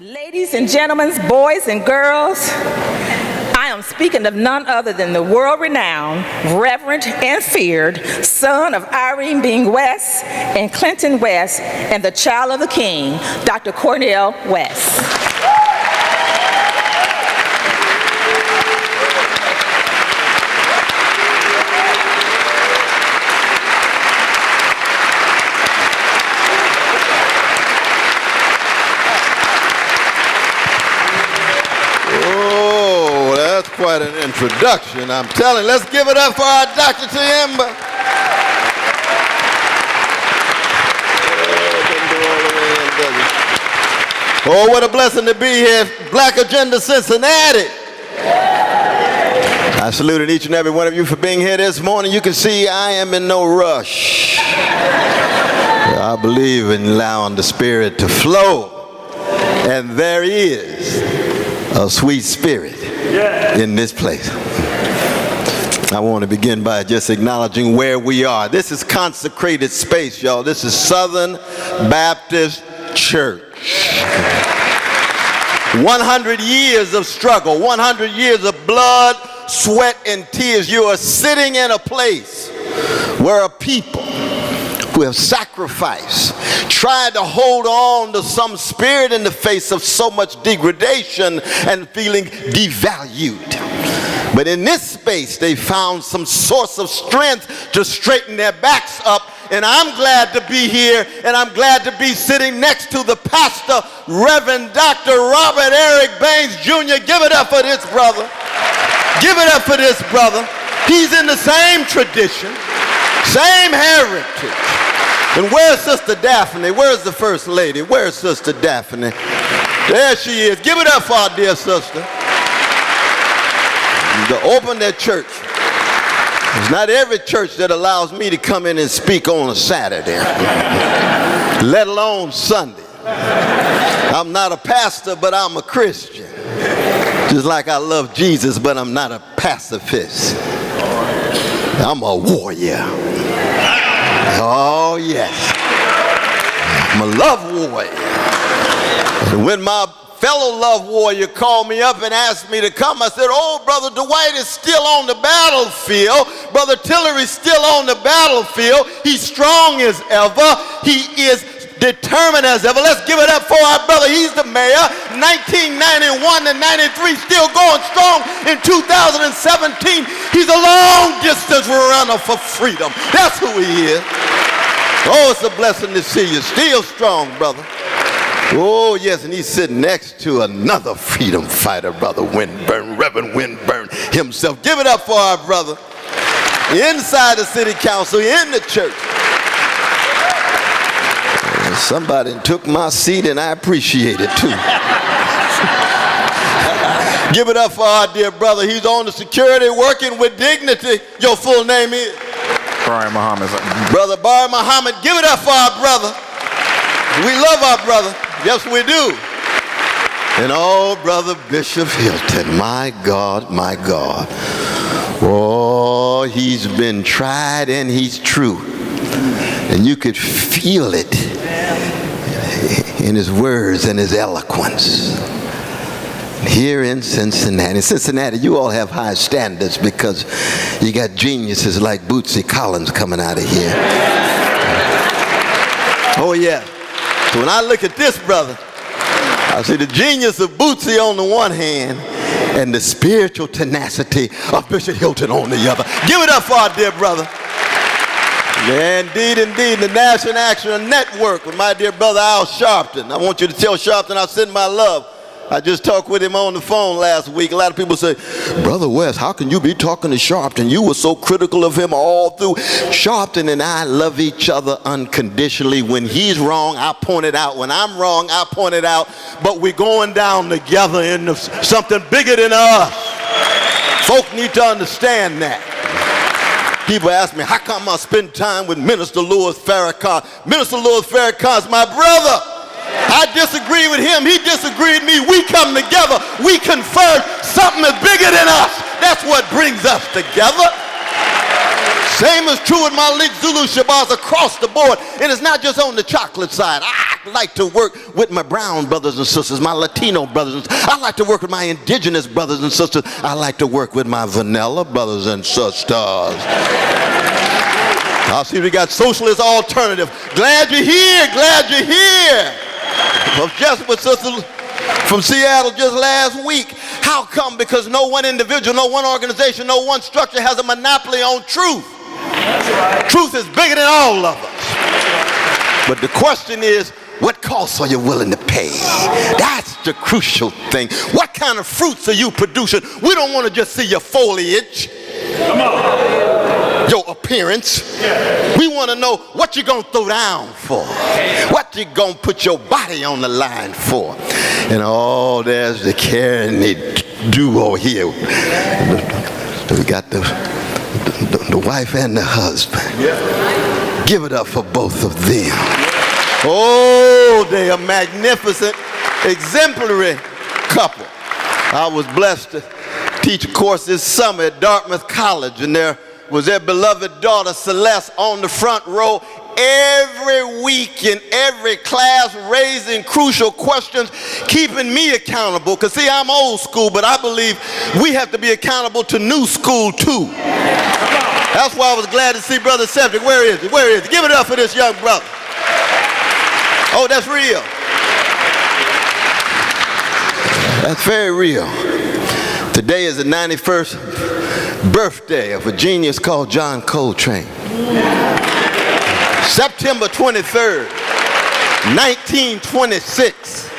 Ladies and gentlemen, boys and girls, I am speaking of none other than the world-renowned, reverend and feared son of Irene Bing West and Clinton West and the child of the king, Dr. Cornel West. Quite an introduction, I'm telling you. Let's give it up for our Dr. Tiamba. Oh, what a blessing to be here. Black Agenda Cincinnati. I salute each and every one of you for being here this morning. You can see I am in no rush. I believe in allowing the Spirit to flow. And there is a sweet spirit in this place. I want to begin by just acknowledging where we are. This is consecrated space, y'all. This is Southern Baptist Church. 100 years of struggle, 100 years of blood, sweat, and tears. You are sitting in a place where a people who have sacrificed, tried to hold on to some spirit in the face of so much degradation and feeling devalued. But in this space, they found some source of strength to straighten their backs up. And I'm glad to be here, and I'm glad to be sitting next to the pastor, Reverend Dr. Robert Eric Baines Jr. Give it up for this brother. Give it up for this brother. He's in the same tradition, same heritage. And where's Sister Daphne? Where's the First Lady? Where's Sister Daphne? There she is. Give it up for our dear sister. To open their church. It's not every church that allows me to come in and speak on a Saturday, let alone Sunday. I'm not a pastor, but I'm a Christian. Just like I love Jesus, but I'm not a pacifist. I'm a warrior. Oh, yes. I'm a love warrior. And when my fellow love warrior called me up and asked me to come, I said, oh, Brother Dwight is still on the battlefield. Brother Tillery's still on the battlefield. He's strong as ever. He is determined as ever. Let's give it up for our brother. He's the mayor. 1991 to 93, still going strong in 2017. He's a long distance runner for freedom. That's who he is. Oh, it's a blessing to see you. Still strong, brother. Oh, yes, and he's sitting next to another freedom fighter, Brother Winburn, Reverend Winburn himself. Give it up for our brother. Inside the city council, in the church. Somebody took my seat, and I appreciate it, too. Give it up for our dear brother. He's on the security, working with dignity. Your full name is? Brian Muhammad. Brother Bar Muhammad. Give it up for our brother. We love our brother. Yes, we do. And oh, Brother Bishop Hilton, my God, my God. Oh, he's been tried and he's true. And you could feel it in his words and his eloquence. Here in Cincinnati, you all have high standards because you got geniuses like Bootsy Collins coming out of here. Oh, yeah. So when I look at this brother, I see the genius of Bootsy on the one hand and the spiritual tenacity of Bishop Hilton on the other. Give it up for our dear brother. Yeah, indeed, indeed, the National Action Network with my dear brother Al Sharpton. I want you to tell Sharpton I send my love. I just talked with him on the phone last week. A lot of people say, Brother West, how can you be talking to Sharpton? You were so critical of him all through. Sharpton and I love each other unconditionally. When he's wrong, I point it out. When I'm wrong, I point it out. But we're going down together into something bigger than us. Folk need to understand that. People ask me, how come I spend time with Minister Louis Farrakhan? Minister Louis Farrakhan is my brother. I disagree with him. He disagreed with me. We come together. We confer. Something is bigger than us. That's what brings us together. Same is true with my Leak Zulu Shabazz across the board. And it's not just on the chocolate side. I like to work with my brown brothers and sisters, my Latino brothers and sisters. I like to work with my indigenous brothers and sisters. I like to work with my vanilla brothers and sisters. I see we got socialist alternative. Glad you're here, glad you're here. I was just with sisters from Seattle just last week. How come? Because no one individual, no one organization, no one structure has a monopoly on truth. Right. Truth is bigger than all of us. But the question is, what costs are you willing to pay? That's the crucial thing. What kind of fruits are you producing? We don't want to just see your foliage. Come on. Your appearance. Yeah. We want to know what you're going to throw down for. What you're going to put your body on the line for. And oh, there's the caring duo here. We got the wife and the husband. Yeah. Give it up for both of them. Oh, they are magnificent, exemplary couple. I was blessed to teach a course this summer at Dartmouth College, and there was their beloved daughter Celeste on the front row every week in every class, raising crucial questions, keeping me accountable. Because see, I'm old school, but I believe we have to be accountable to new school too. That's why I was glad to see Brother Cedric. Where is he? Where is he? Give it up for this young brother. Oh, that's real. That's very real. Today is the 91st birthday of a genius called John Coltrane. September 23rd, 1926,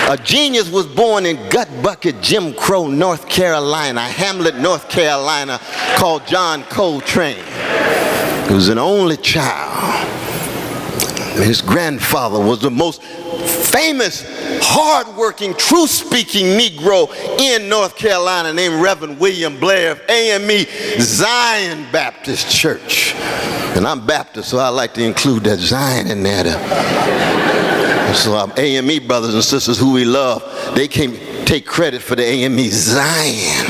a genius was born in gut bucket Jim Crow, North Carolina, Hamlet, North Carolina, called John Coltrane. He was an only child. His grandfather was the most famous, hard-working, truth-speaking Negro in North Carolina named Reverend William Blair of AME Zion Baptist Church. And I'm Baptist, so I like to include that Zion in there. So our AME brothers and sisters who we love, they can't take credit for the AME Zion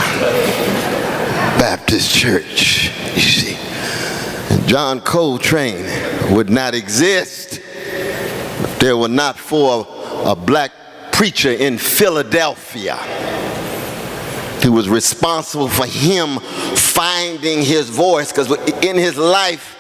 Baptist Church, you see. And John Coltrane would not exist if there were not for a black preacher in Philadelphia who was responsible for him finding his voice, because in his life,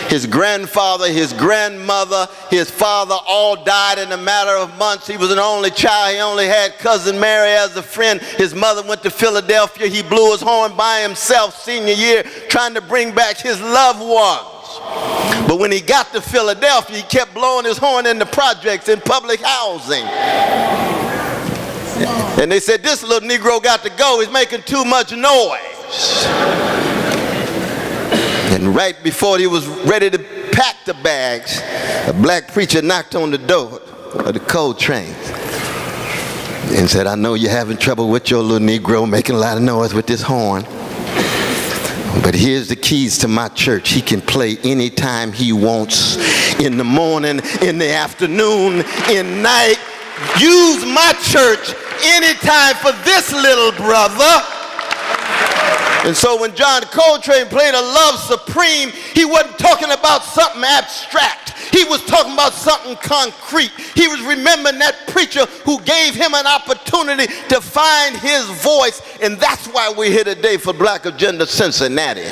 his grandfather, his grandmother, his father all died in a matter of months. He was an only child. He only had Cousin Mary as a friend. His mother went to Philadelphia. He blew his horn by himself senior year trying to bring back his loved ones. But when he got to Philadelphia, he kept blowing his horn in the projects, in public housing. And they said, this little Negro got to go. He's making too much noise. And right before he was ready to pack the bags, a black preacher knocked on the door of the Coltrane and said, I know you're having trouble with your little Negro making a lot of noise with this horn. But here's the keys to my church. He can play anytime he wants, in the morning, in the afternoon, in night. Use my church anytime for this little brother. And so when John Coltrane played A Love Supreme, he wasn't talking about something abstract. He was talking about something concrete. He was remembering that preacher who gave him an opportunity to find his voice. And that's why we're here today for Black Agenda Cincinnati.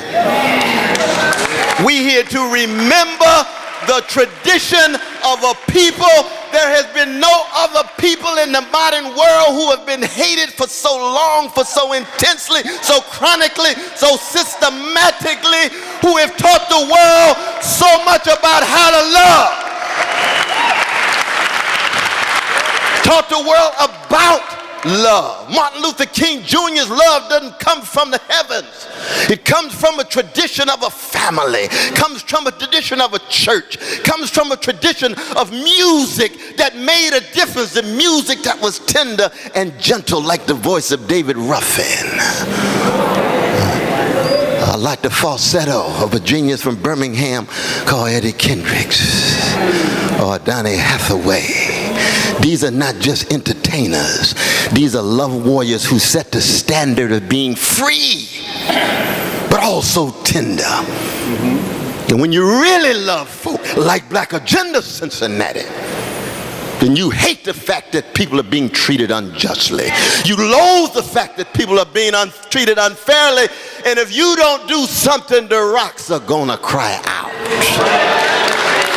We're here to remember the tradition of a people. There has been no other people in the modern world who have been hated for so long, for so intensely, so chronically, so systematically, who have taught the world so much about how to love. Taught the world about love. Martin Luther King Jr.'s love doesn't come from the heavens. It comes from a tradition of a family, comes from a tradition of a church, comes from a tradition of music that made a difference, the music that was tender and gentle like the voice of David Ruffin. I like the falsetto of a genius from Birmingham called Eddie Kendricks or Donny Hathaway. These are not just entertainers. These are love warriors who set the standard of being free, but also tender. And when you really love folk like Black Agenda Cincinnati, then you hate the fact that people are being treated unjustly. You loathe the fact that people are being treated unfairly. And if you don't do something, the rocks are gonna cry out.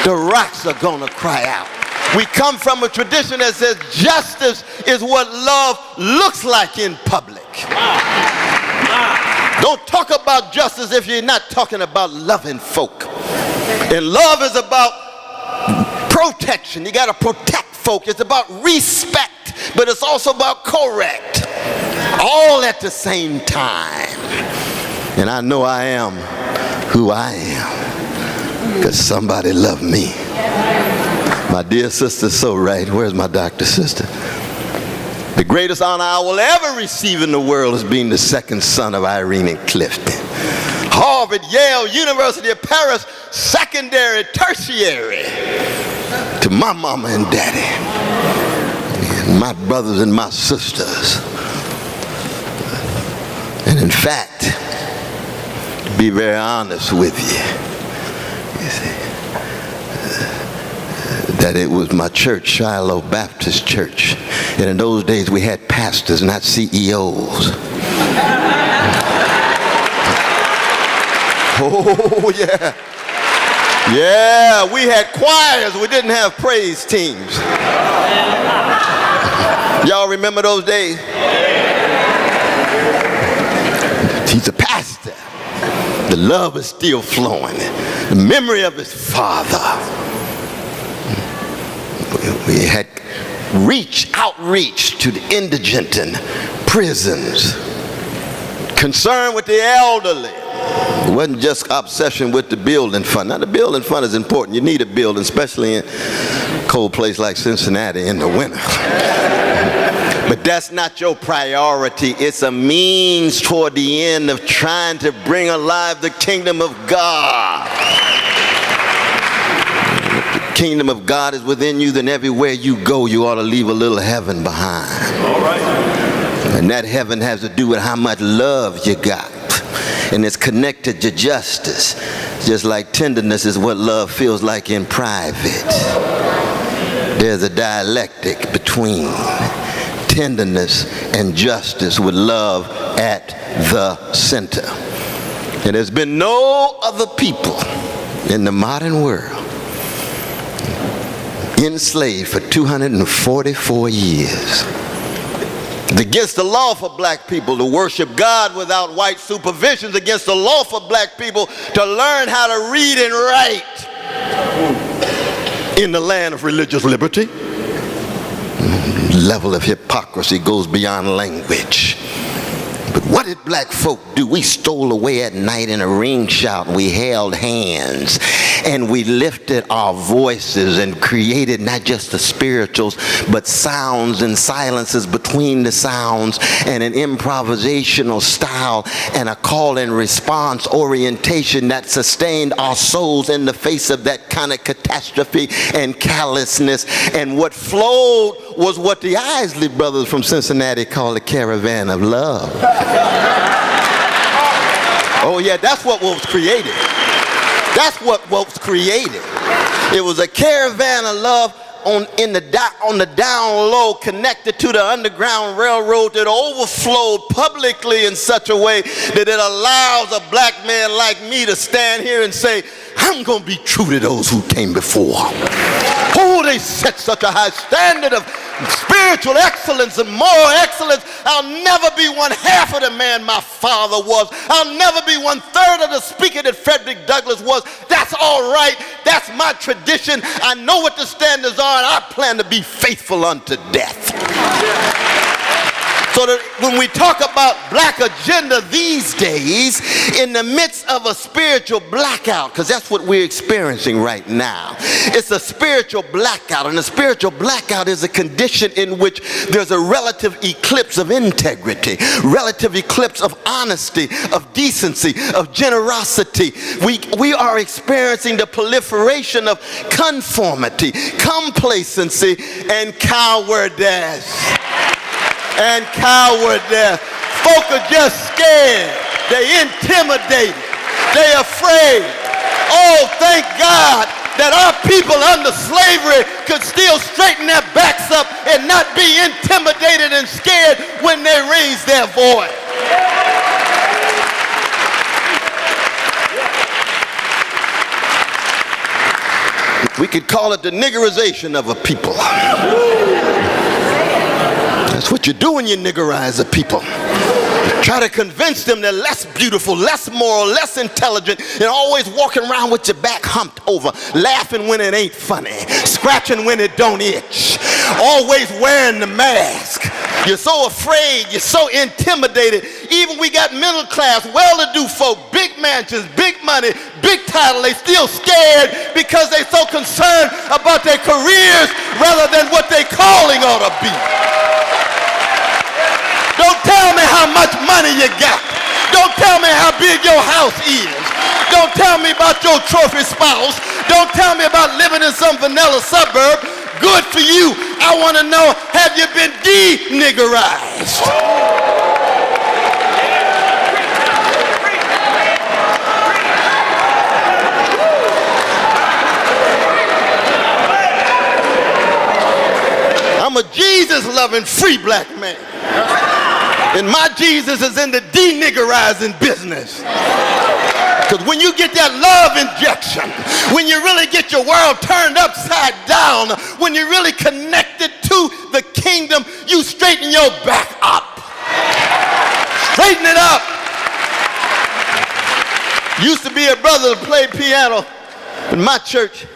The rocks are gonna cry out. We come from a tradition that says justice is what love looks like in public. Don't talk about justice if you're not talking about loving folk. And love is about protection. You got to protect folk. It's about respect, but it's also about correct. All at the same time. And I know I am who I am because somebody loved me. My dear sister's so right. Where's my doctor sister? The greatest honor I will ever receive in the world is being the second son of Irene and Clifton. Harvard, Yale, University of Paris, secondary, tertiary, to my mama and daddy, and my brothers and my sisters. And in fact, to be very honest with you see, that it was my church, Shiloh Baptist Church. And in those days we had pastors, not CEOs. Oh yeah. Yeah, we had choirs, we didn't have praise teams. Y'all remember those days? He's a pastor. The love is still flowing. The memory of his father. We had outreach to the indigent and prisons, concern with the elderly. It wasn't just obsession with the building fund. Now the building fund is important. You need a building, especially in a cold place like Cincinnati in the winter. But that's not your priority. It's a means toward the end of trying to bring alive the kingdom of God. Kingdom of God is within you, then everywhere you go, you ought to leave a little heaven behind. All right. And that heaven has to do with how much love you got. And it's connected to justice. Just like tenderness is what love feels like in private. There's a dialectic between tenderness and justice with love at the center. And there's been no other people in the modern world enslaved for 244 years. It's against the law for black people to worship God without white supervision. It's against the law for black people to learn how to read and write in the land of religious liberty. The level of hypocrisy goes beyond language. But what did black folk do? We stole away at night in a ring shout. We held hands and we lifted our voices and created not just the spirituals, but sounds and silences between the sounds, and an improvisational style and a call and response orientation that sustained our souls in the face of that kind of catastrophe and callousness. And what flowed was what the Isley brothers from Cincinnati called the caravan of love. Oh yeah, that's what was created. That's what was created. It was a caravan of love on the down low, connected to the Underground Railroad that overflowed publicly in such a way that it allows a black man like me to stand here and say, I'm going to be true to those who came before. Oh, they set such a high standard of spiritual excellence and moral excellence. I'll never be one half of the man my father was. I'll never be 1/3 of the speaker that Frederick Douglass was. That's all right. That's my tradition. I know what the standards are, and I plan to be faithful unto death. So that when we talk about black agenda these days, in the midst of a spiritual blackout, because that's what we're experiencing right now. It's a spiritual blackout, and a spiritual blackout is a condition in which there's a relative eclipse of integrity, relative eclipse of honesty, of decency, of generosity. We are experiencing the proliferation of conformity, complacency, and cowardice. and coward there. Folk are just scared. They're intimidated. They're afraid. Oh, thank God that our people under slavery could still straighten their backs up and not be intimidated and scared when they raise their voice. We could call it the niggerization of a people. That's what you do when you niggerize a people. Try to convince them they're less beautiful, less moral, less intelligent, and always walking around with your back humped over, laughing when it ain't funny, scratching when it don't itch, always wearing the mask. You're so afraid, you're so intimidated. Even we got middle class, well-to-do folk, big mansions, big money, big title, they still scared because they so concerned about their careers rather than what their calling ought to be. Don't tell me how much money you got. Don't tell me how big your house is. Don't tell me about your trophy spouse. Don't tell me about living in some vanilla suburb. Good for you. I want to know, have you been de-niggerized? I'm a Jesus-loving, free black man. And my Jesus is in the de-niggerizing business. Because when you get that love injection, when you really get your world turned upside down, when you're really connected to the kingdom, you straighten your back up. Straighten it up. Used to be a brother that played piano in my church.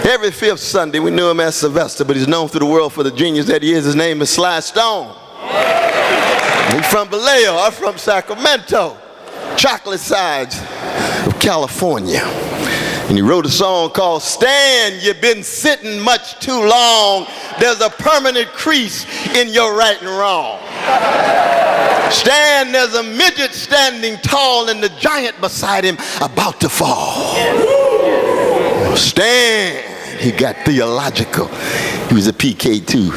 Every fifth Sunday, we knew him as Sylvester, but he's known through the world for the genius that he is. His name is Sly Stone. He's from Vallejo. I'm from Sacramento, chocolate sides of California. And he wrote a song called Stand, You've Been Sitting Much Too Long. There's a permanent crease in your right and wrong. Stand, there's a midget standing tall and the giant beside him about to fall. Stand, he got theological. He was a PK too.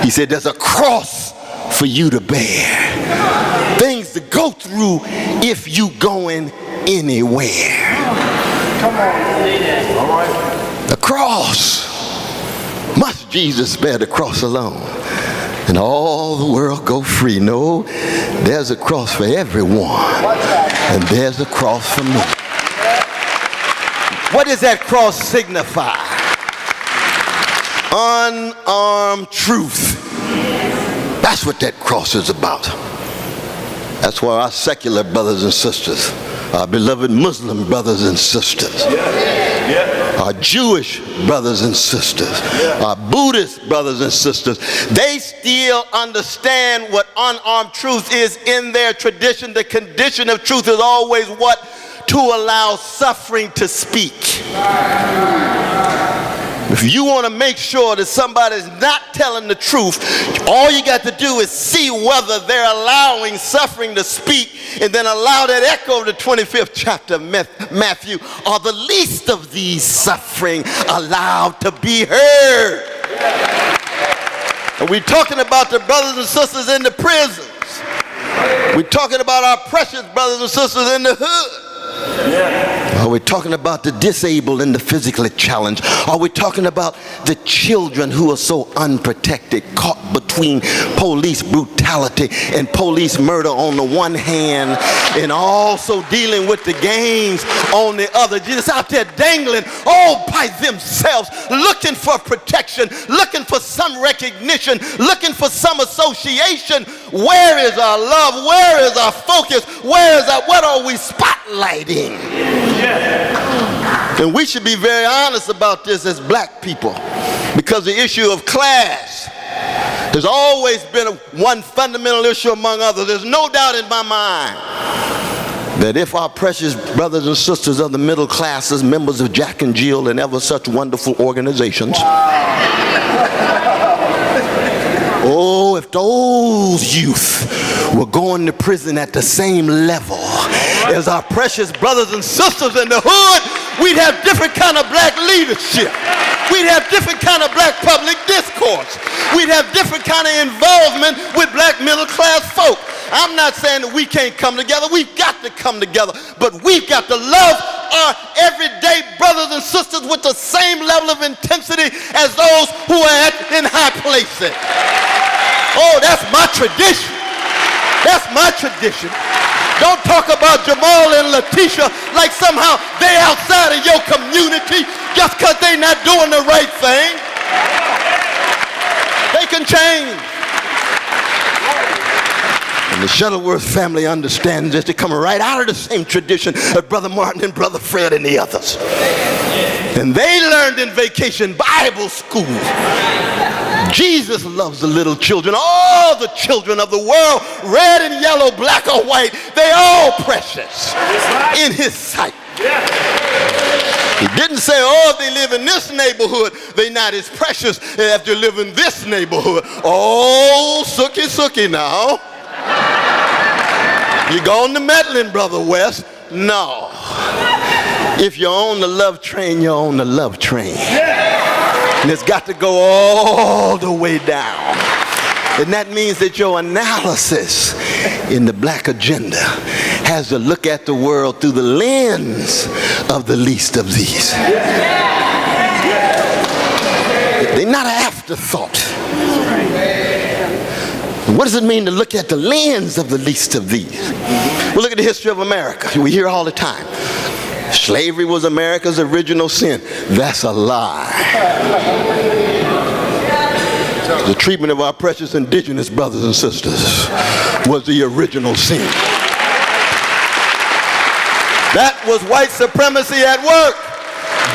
He said there's a cross for you to bear, things to go through if you going anywhere. Come on. All right. The cross. Must Jesus bear the cross alone and all the world go free? No, there's a cross for everyone, and there's a cross for me. What does that cross signify? Unarmed truth. That's what that cross is about. That's why our secular brothers and sisters, our beloved Muslim brothers and sisters, our Jewish brothers and sisters, our Buddhist brothers and sisters, they still understand what unarmed truth is in their tradition. The condition of truth is always what? To allow suffering to speak. If you want to make sure that somebody's not telling the truth, all you got to do is see whether they're allowing suffering to speak, and then allow that echo of the 25th chapter of Matthew. Are the least of these suffering allowed to be heard? And we're talking about the brothers and sisters in the prisons. We're talking about our precious brothers and sisters in the hood. Are we talking about the disabled and the physically challenged? Are we talking about the children who are so unprotected, caught between police brutality and police murder on the one hand, and also dealing with the gangs on the other? Just out there dangling all by themselves, looking for protection, looking for some recognition, looking for some association. Where is our love? Where is our focus? What are we spotlighting? And we should be very honest about this as black people, because the issue of class has always been one fundamental issue among others. There's no doubt in my mind that if our precious brothers and sisters of the middle classes, members of Jack and Jill and ever such wonderful organizations, oh, if those youth were going to prison at the same level as our precious brothers and sisters in the hood, we'd have different kind of black leadership. We'd have different kind of black public discourse. intercourse. We'd have different kind of involvement with black middle class folk. I'm not saying that we can't come together. We've got to come together. But we've got to love our everyday brothers and sisters with the same level of intensity as those who are in high places. Oh, that's my tradition. That's my tradition. Don't talk about Jamal and Letitia like somehow they outside of your community just because they're not doing the right thing. They can change. And the Shuttleworth family understands this. They're coming right out of the same tradition of Brother Martin and Brother Fred and the others. And they learned in Vacation Bible School. Jesus loves the little children, all the children of the world, red and yellow, black or white, they all precious in his sight. He didn't say, oh, if they live in this neighborhood, they're not as precious as if they live in this neighborhood. Oh, sookie, sookie now. You going to meddling, Brother West? No. If you're on the love train, you're on the love train. And it's got to go all the way down. And that means that your analysis in the black agenda has to look at the world through the lens of the least of these. They're not an afterthought. What does it mean to look at the lens of the least of these? Well, look at the history of America. We hear all the time. Slavery was America's original sin. That's a lie. The treatment of our precious indigenous brothers and sisters was the original sin. That was white supremacy at work.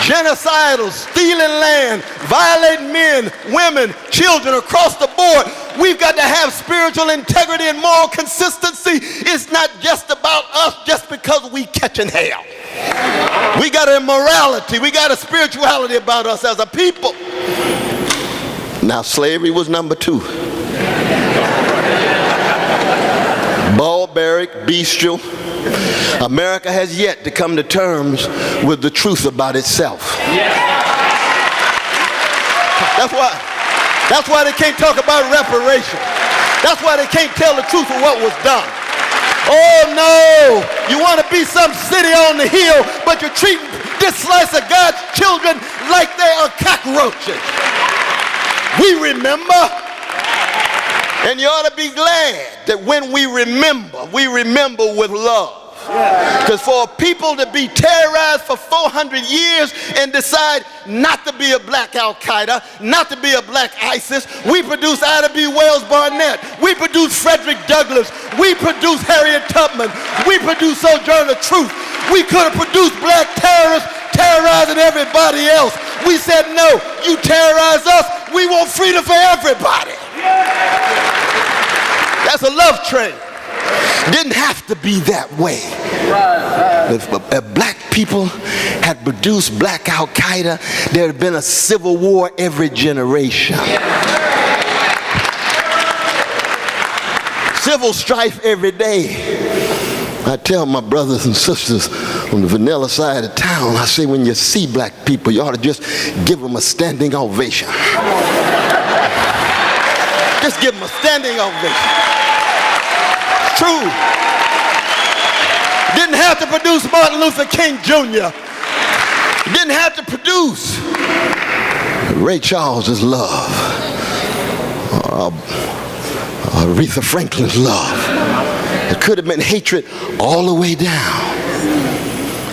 Genocidal, stealing land, violating men, women, children across the board. We've got to have spiritual integrity and moral consistency. It's not just about us just because we catching hell. We got a morality, we got a spirituality about us as a people. Now slavery was number two. Barbaric, bestial. America has yet to come to terms with the truth about itself. That's why they can't talk about reparation. That's why they can't tell the truth of what was done. Oh no, you want to be some city on the hill, but you're treating this slice of God's children like they are cockroaches. We remember, and you ought to be glad that when we remember with love. Because for people to be terrorized for 400 years and decide not to be a black Al-Qaeda, not to be a black ISIS, we produce Ida B. Wells Barnett, we produce Frederick Douglass, we produce Harriet Tubman, we produce Sojourner Truth. We could have produced black terrorists terrorizing everybody else. We said, no, you terrorize us, we want freedom for everybody. That's a love train. Didn't have to be that way. If black people had produced black Al-Qaeda, there had been a civil war every generation. Civil strife every day. I tell my brothers and sisters on the vanilla side of town, I say when you see black people, you ought to just give them a standing ovation. Just give them a standing ovation. True. Didn't have to produce Martin Luther King Jr. Didn't have to produce Ray Charles's love, Aretha Franklin's love. It could have been hatred all the way down.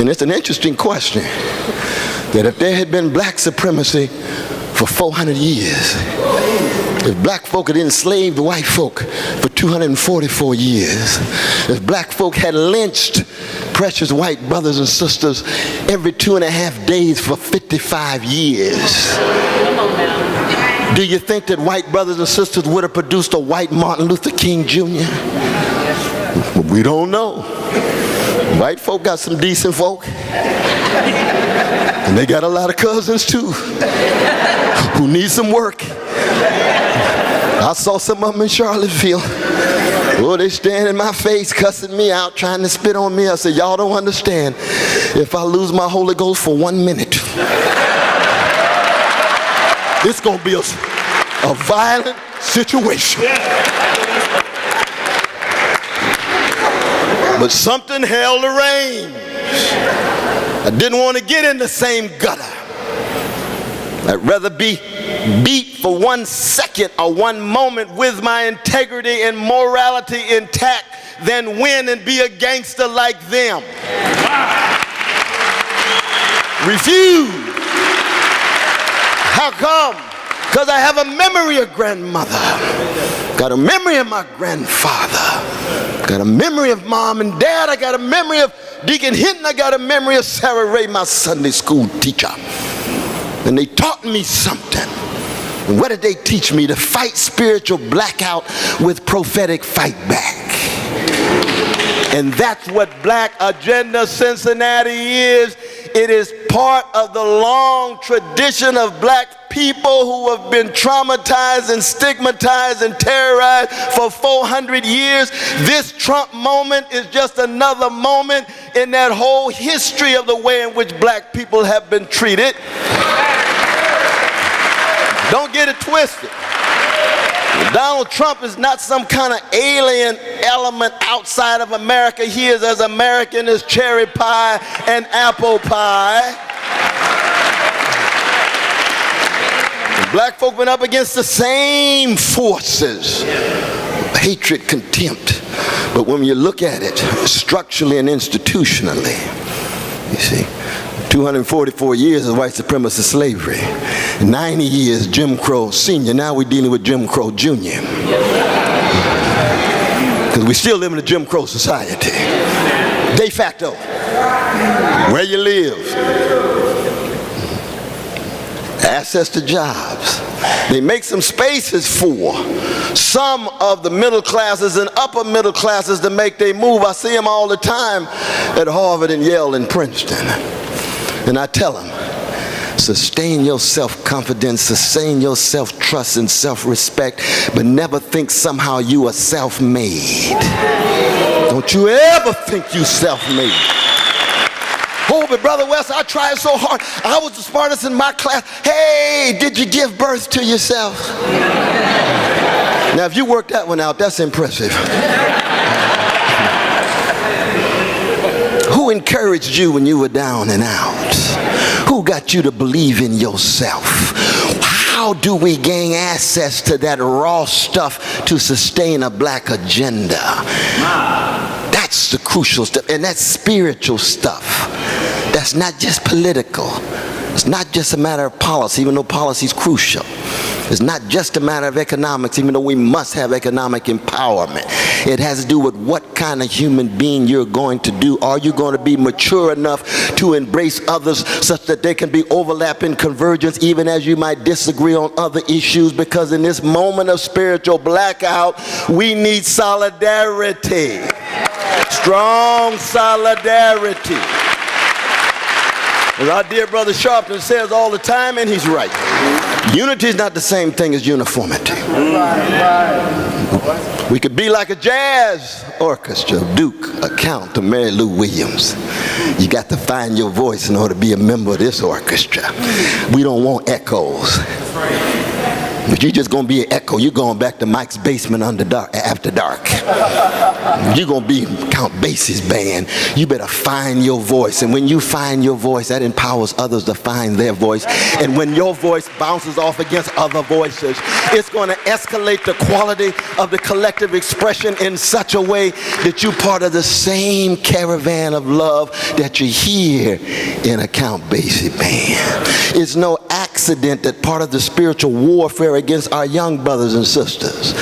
And it's an interesting question that if there had been black supremacy for 400 years, if black folk had enslaved white folk for 244 years, if black folk had lynched precious white brothers and sisters every 2.5 days for 55 years, do you think that white brothers and sisters would have produced a white Martin Luther King Jr.? We don't know. White folk got some decent folk. And they got a lot of cousins too who need some work. I saw some of them in Charlottesville. Oh, they stand in my face, cussing me out, trying to spit on me. I said, y'all don't understand. If I lose my Holy Ghost for 1 minute, it's gonna be a violent situation. But something held the reins. I didn't want to get in the same gutter. I'd rather be beat for 1 second or 1 moment with my integrity and morality intact than win and be a gangster like them. Refuse. How come? Because I have a memory of grandmother. Got a memory of my grandfather. Got a memory of mom and dad. I got a memory of Deacon Hinton. I got a memory of Sarah Ray, my Sunday school teacher. And they taught me something. And what did they teach me? To fight spiritual blackout with prophetic fight back. And that's what Black Agenda Cincinnati is. It is part of the long tradition of black people who have been traumatized and stigmatized and terrorized for 400 years. This Trump moment is just another moment in that whole history of the way in which black people have been treated. Don't get it twisted. Donald Trump is not some kind of alien element outside of America. He is as American as cherry pie and apple pie. Black folk been up against the same forces. Hatred, contempt. But when you look at it structurally and institutionally, you see, 244 years of white supremacist slavery, 90 years Jim Crow Senior. Now we're dealing with Jim Crow Junior. Because we still live in a Jim Crow society. De facto. Where you live. Access to jobs. They make some spaces for some of the middle classes and upper middle classes to make their move. I see them all the time at Harvard and Yale and Princeton. And I tell them, sustain your self-confidence, sustain your self-trust and self-respect, but never think somehow you are self-made. Don't you ever think you self-made. Oh, but Brother West, I tried so hard. I was the smartest in my class. Hey, did you give birth to yourself? Now, if you worked that one out, that's impressive. Who encouraged you when you were down and out? Who got you to believe in yourself? How do we gain access to that raw stuff to sustain a black agenda? That's the crucial stuff, and that's spiritual stuff. That's not just political. It's not just a matter of policy, even though policy is crucial. It's not just a matter of economics, even though we must have economic empowerment. It has to do with what kind of human being you're going to do. Are you going to be mature enough to embrace others such that there can be overlap and convergence, even as you might disagree on other issues? Because in this moment of spiritual blackout, we need solidarity. Strong solidarity. As our dear brother Sharpton says all the time, and he's right. Unity is not the same thing as uniformity. We could be like a jazz orchestra, Duke, a Count, or Mary Lou Williams. You got to find your voice in order to be a member of this orchestra. We don't want echoes. If you're just going to be an echo, you're going back to Mike's basement after dark. You're going to be Count Basie's band. You better find your voice. And when you find your voice, that empowers others to find their voice. And when your voice bounces off against other voices, it's going to escalate the quality of the collective expression in such a way that you're part of the same caravan of love that you hear in a Count Basie band. It's no accident that part of the spiritual warfare against our young brothers and sisters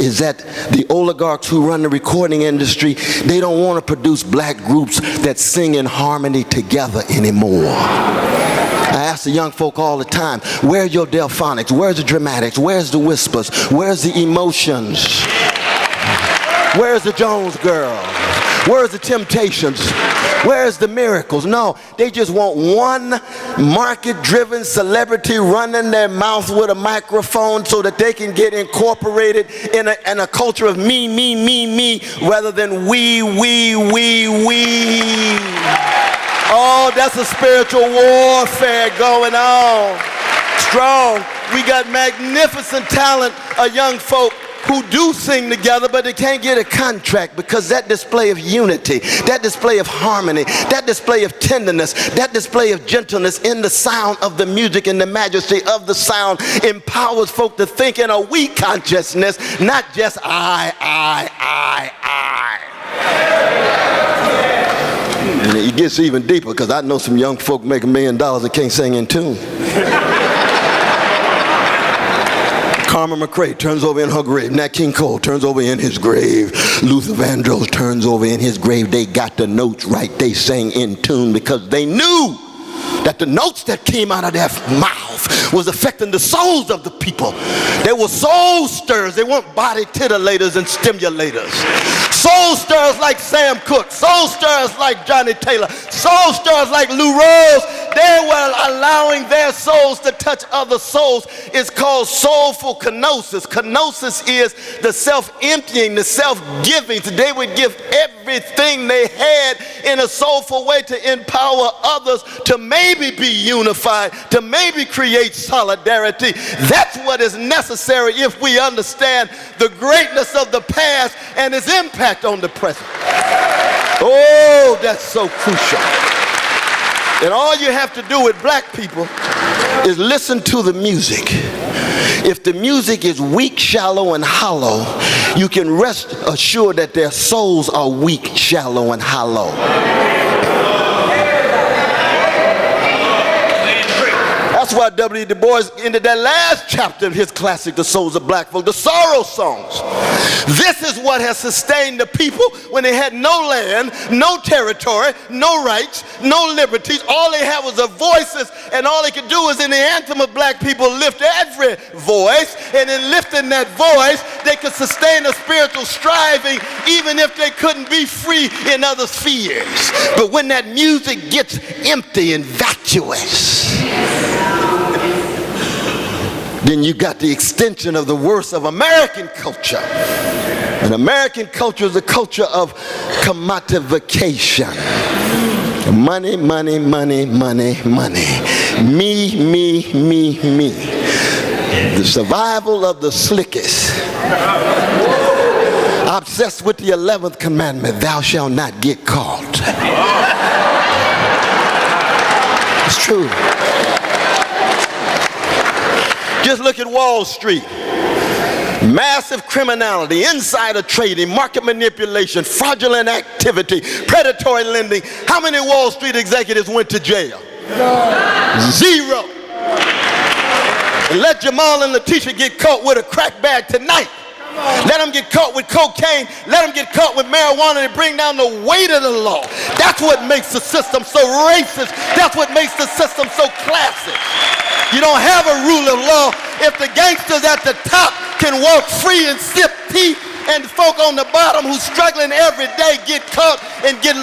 is that the oligarchs who run the recording industry, they don't want to produce black groups that sing in harmony together anymore. I ask the young folk all the time, where's your Delphonics? Where's the dramatics? Where's the whispers? Where's the emotions? Where's the Jones Girls? Where's the Temptations? Where's the miracles? No, they just want one market-driven celebrity running their mouth with a microphone so that they can get incorporated in a culture of me, rather than we. Oh, that's a spiritual warfare going on. Strong. We got magnificent talent, young folk who do sing together, but they can't get a contract because that display of unity, that display of harmony, that display of tenderness, that display of gentleness in the sound of the music and the majesty of the sound empowers folk to think in a we consciousness, not just I. And it gets even deeper because I know some young folk make $1 million and can't sing in tune. Carmen McRae turns over in her grave. Nat King Cole turns over in his grave. Luther Vandross turns over in his grave. They got the notes right. They sang in tune because they knew that the notes that came out of their mouth was affecting the souls of the people. They were soul stirrers. They weren't body titilators and stimulators. Soul stirrers like Sam Cooke. Soul stirrers like Johnny Taylor. Soul stirrers like Lou Rose. They were allowing their souls to touch other souls. It's called soulful kenosis. Kenosis is the self-emptying, the self-giving. They would give everything they had in a soulful way to empower others to maybe be unified, to maybe create solidarity. That's what is necessary if we understand the greatness of the past and its impact on the present. Oh, that's so crucial. And all you have to do with black people is listen to the music. If the music is weak, shallow, and hollow, you can rest assured that their souls are weak, shallow, and hollow. That's why W. Du Bois ended that last chapter of his classic, The Souls of Black Folk, the sorrow songs. This is what has sustained the people when they had no land, no territory, no rights, no liberties. All they had was their voices, and all they could do is in the anthem of black people lift every voice, and in lifting that voice, they could sustain a spiritual striving even if they couldn't be free in other spheres. But when that music gets empty and vacuous, then you got the extension of the worst of American culture. And American culture is a culture of commodification. Money, money, money, money, money. Me. The survival of the slickest. Obsessed with the 11th commandment, thou shalt not get caught. It's true. Just look at Wall Street. Massive criminality, insider trading, market manipulation, fraudulent activity, predatory lending. How many Wall Street executives went to jail? Zero. And let Jamal and Letitia get caught with a crack bag tonight. Let them get caught with cocaine. Let them get caught with marijuana and bring down the weight of the law. That's what makes the system so racist. That's what makes the system so classic. You don't have a rule of law if the gangsters at the top can walk free and sip tea, and the folk on the bottom who's struggling every day get caught and get...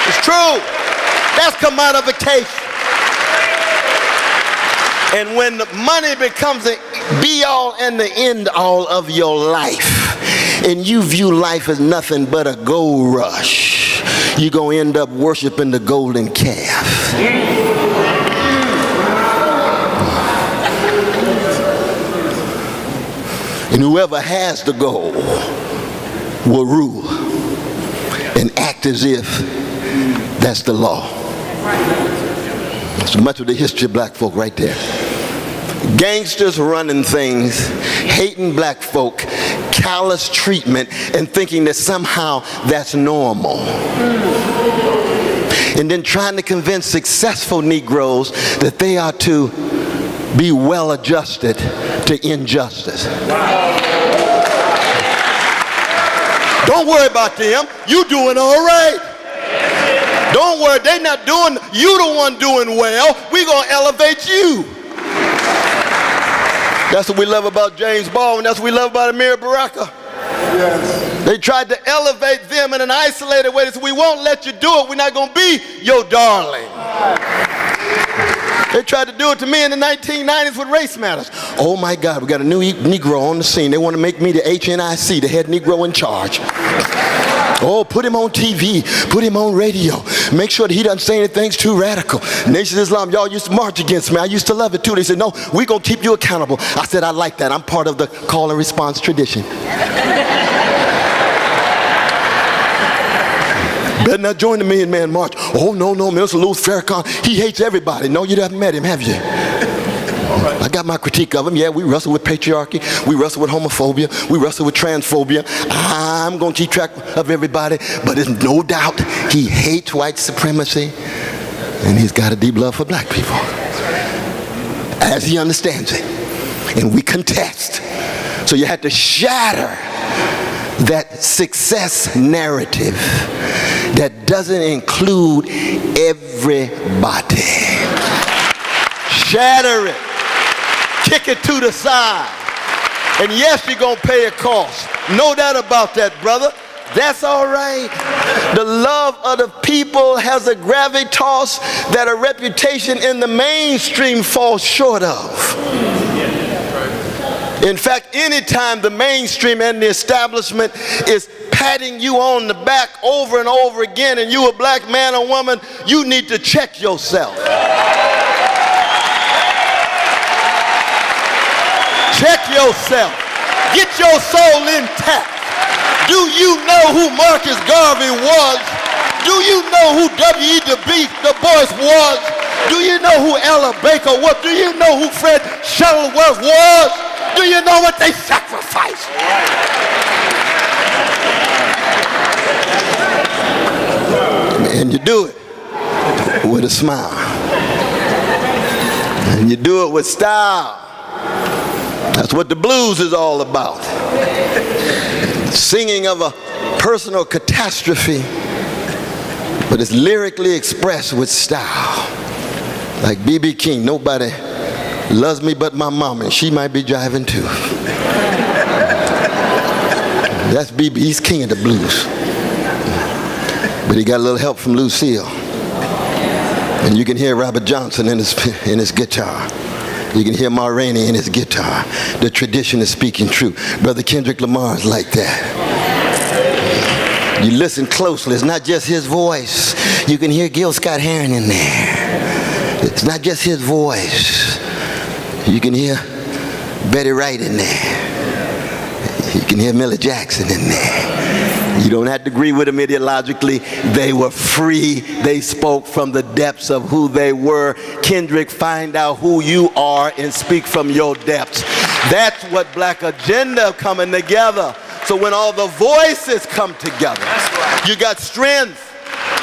It's true. That's commodification. And when the money becomes the be-all and the end-all of your life, and you view life as nothing but a gold rush, you're going to end up worshiping the golden calf. And whoever has the gold will rule and act as if that's the law. That's much of the history of black folk right there. Gangsters running things, hating black folk, callous treatment, and thinking that somehow that's normal. And then trying to convince successful Negroes that they are to be well adjusted to injustice. Don't worry about them. You doing all right. Don't worry, they not doing, you the one doing well. We gonna elevate you. That's what we love about James Baldwin. That's what we love about Amir Baraka. Yes. They tried to elevate them in an isolated way. They said, we won't let you do it. We're not gonna be your darling. They tried to do it to me in the 1990s with Race Matters. Oh my God, we got a new Negro on the scene. They want to make me the HNIC, the head Negro in charge. Oh, put him on TV, put him on radio. Make sure that he doesn't say anything too radical. Nation of Islam, y'all used to march against me. I used to love it too. They said, no, we're going to keep you accountable. I said, I like that. I'm part of the call and response tradition. Better not join the Million Man March. Oh, no, Mr. Louis Farrakhan, he hates everybody. No, you haven't met him, have you? I got my critique of him. Yeah, we wrestle with patriarchy. We wrestle with homophobia. We wrestle with transphobia. I'm going to keep track of everybody. But there's no doubt he hates white supremacy. And he's got a deep love for black people. As he understands it. And we contest. So you had to shatter that success narrative that doesn't include everybody. Shatter it. Kick it to the side. And yes, you're going to pay a cost. No doubt about that, brother. That's all right. The love of the people has a gravitas that a reputation in the mainstream falls short of. In fact, anytime the mainstream and the establishment is patting you on the back over and over again, and you a black man or woman, you need to check yourself. Check yourself. Get your soul intact. Do you know who Marcus Garvey was? Do you know who W.E. Du Bois was? Do you know who Ella Baker was? Do you know who Fred Shuttleworth was? Do you know what they sacrificed? And you do it with a smile. And you do it with style. That's what the blues is all about. Singing of a personal catastrophe, but it's lyrically expressed with style. Like B.B. King, nobody loves me but my mama, and she might be driving too. That's B.B. He's king of the blues. But he got a little help from Lucille. And you can hear Robert Johnson in his guitar. You can hear Ma Rainey in his guitar. The tradition is speaking true. Brother Kendrick Lamar is like that. You listen closely. It's not just his voice. You can hear Gil Scott-Heron in there. It's not just his voice. You can hear Betty Wright in there. You can hear Millie Jackson in there. You don't have to agree with them ideologically. They were free. They spoke from the depths of who they were. Kendrick, find out who you are and speak from your depths. That's what Black Agenda coming together. So when all the voices come together, you got strength,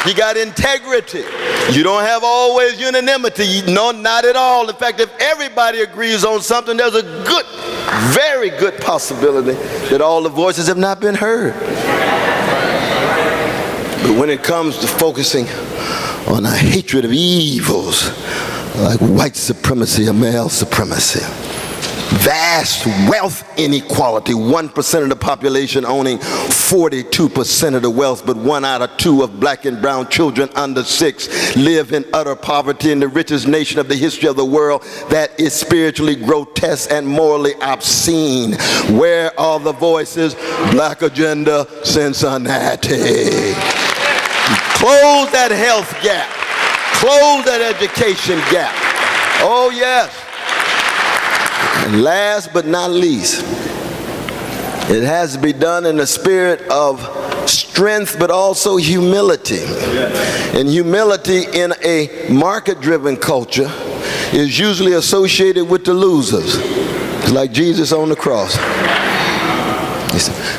you got integrity. You don't have always unanimity. No, not at all. In fact, if everybody agrees on something, there's a good, very good possibility that all the voices have not been heard. But when it comes to focusing on a hatred of evils like white supremacy or male supremacy, vast wealth inequality, 1% of the population owning 42% of the wealth, but 1 out of 2 of black and brown children under 6 live in utter poverty in the richest nation of the history of the world. That is spiritually grotesque and morally obscene. Where are the voices? Black Agenda, Cincinnati. Close that health gap. Close that education gap. Oh yes. And last but not least, it has to be done in a spirit of strength but also humility. And humility in a market-driven culture is usually associated with the losers. It's like Jesus on the cross.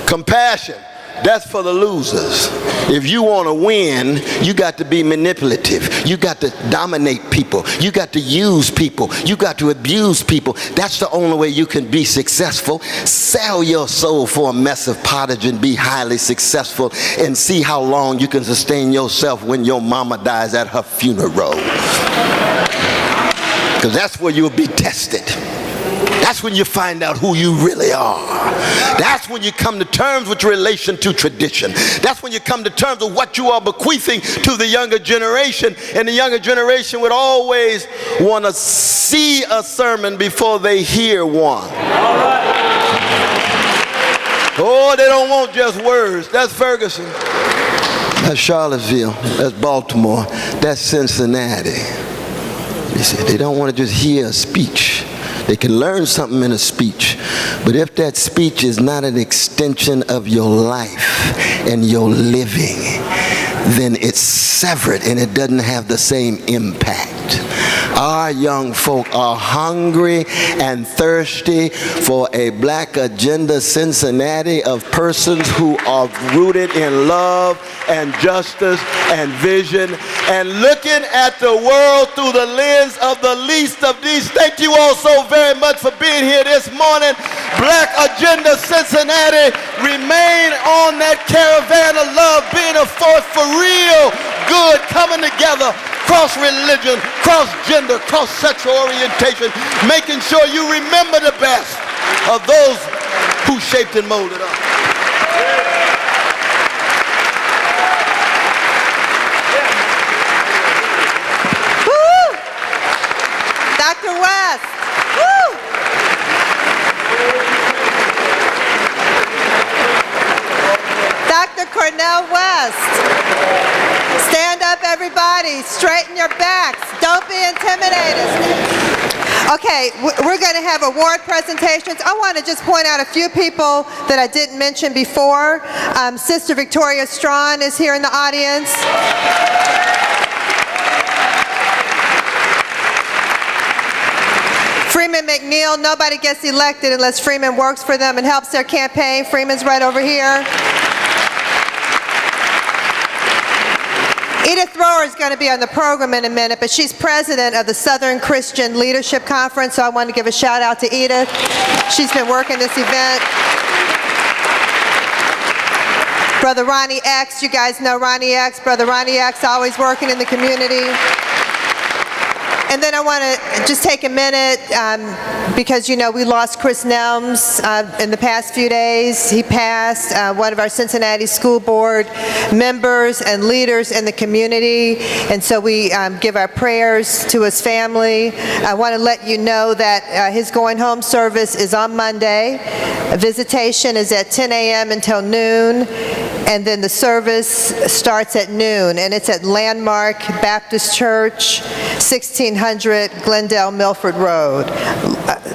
Compassion. That's for the losers. If you want to win, you got to be manipulative. You got to dominate people. You got to use people. You got to abuse people. That's the only way you can be successful. Sell your soul for a mess of pottage and be highly successful, and see how long you can sustain yourself when your mama dies at her funeral. Because that's where you'll be tested. That's when you find out who you really are. That's when you come to terms with relation to tradition. That's when you come to terms with what you are bequeathing to the younger generation. And the younger generation would always want to see a sermon before they hear one. Oh, they don't want just words. That's Ferguson. That's Charlottesville. That's Baltimore. That's Cincinnati. You see, they don't want to just hear a speech. They can learn something in a speech, but if that speech is not an extension of your life and your living, then it's severed and it doesn't have the same impact. Our young folk are hungry and thirsty for a black agenda Cincinnati of persons who are rooted in love and justice and vision and looking at the world through the lens of the least of these. Thank you all so very much for being here this morning. Black Agenda Cincinnati, remain on that caravan of love, being a force for real good, coming together, cross religion, cross gender, cross sexual orientation, making sure you remember the best of those who shaped and molded us. Woo! Dr. West. Woo! Dr. Cornel West. Stand up, everybody. Straighten your backs. Don't be intimidated. Okay, we're going to have award presentations. I want to just point out a few people that I didn't mention before. Sister Victoria Strawn is here in the audience. Freeman McNeil, nobody gets elected unless Freeman works for them and helps their campaign. Freeman's right over here. Edith Thrower is going to be on the program in a minute, but she's president of the Southern Christian Leadership Conference, so I want to give a shout out to Edith. She's been working this event. Brother Ronnie X, you guys know Ronnie X. Brother Ronnie X always working in the community. And then I want to just take a minute because, you know, we lost Chris Nelms in the past few days. He passed, one of our Cincinnati School Board members and leaders in the community. And so we give our prayers to his family. I want to let you know that his going home service is on Monday. A visitation is at 10 a.m. until noon. And then the service starts at noon, and it's at Landmark Baptist Church, 1600 Glendale Milford Road,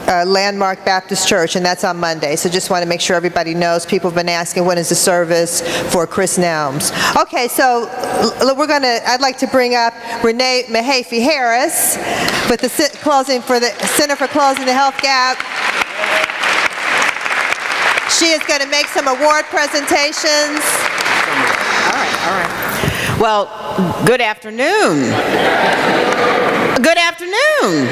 Landmark Baptist Church, and that's on Monday. So just want to make sure everybody knows. People have been asking, when is the service for Chris Nelms? Okay, so I'd like to bring up Renee Mahaffey Harris with the Center for Closing the Health Gap. She is going to make some award presentations. All right. Well, good afternoon. Good afternoon.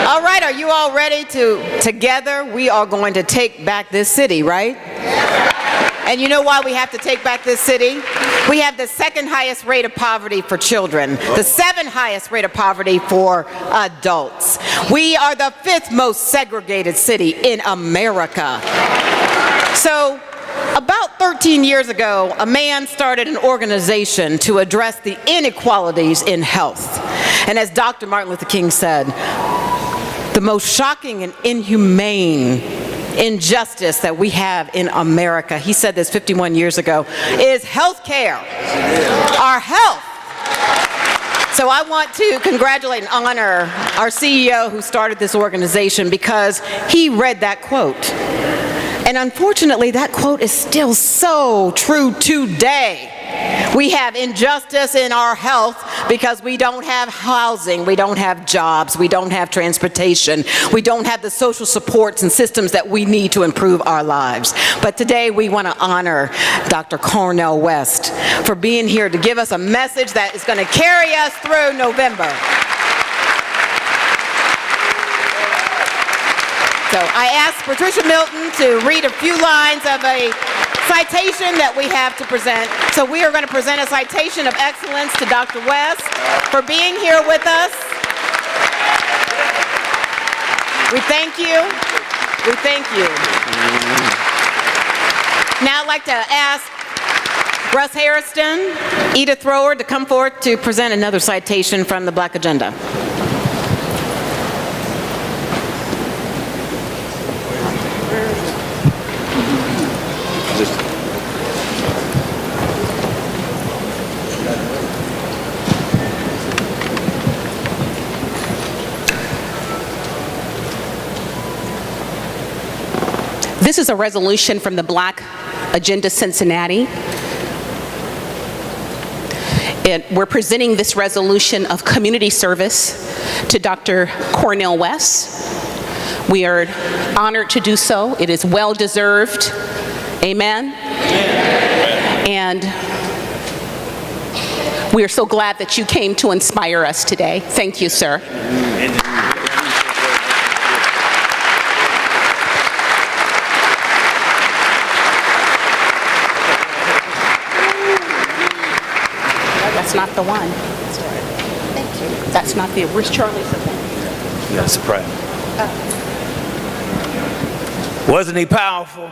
All right, are you all ready together, we are going to take back this city, right? And you know why we have to take back this city? We have the second highest rate of poverty for children, the seventh highest rate of poverty for adults. We are the fifth most segregated city in America. So, about 13 years ago, a man started an organization to address the inequalities in health. And as Dr. Martin Luther King said, the most shocking and inhumane injustice that we have in America, he said this 51 years ago, is health care, our health. So I want to congratulate and honor our CEO who started this organization because he read that quote. And unfortunately, that quote is still so true today. We have injustice in our health because we don't have housing, we don't have jobs, we don't have transportation, we don't have the social supports and systems that we need to improve our lives. But today we want to honor Dr. Cornel West for being here to give us a message that is going to carry us through November. So I asked Patricia Milton to read a few lines of a citation that we have to present. So we are going to present a citation of excellence to Dr. West for being here with us. We thank you. We thank you. Now I'd like to ask Russ Harrison, Edith Thrower to come forward to present another citation from the Black Agenda. This is a resolution from the Black Agenda Cincinnati. We're presenting this resolution of community service to Dr. Cornel West. We are honored to do so. It is well-deserved. Amen. And we are so glad that you came to inspire us today. Thank you, sir. That's not the one. Thank you. That's not the, where's Charlie's event? That's the prayer. Wasn't he powerful?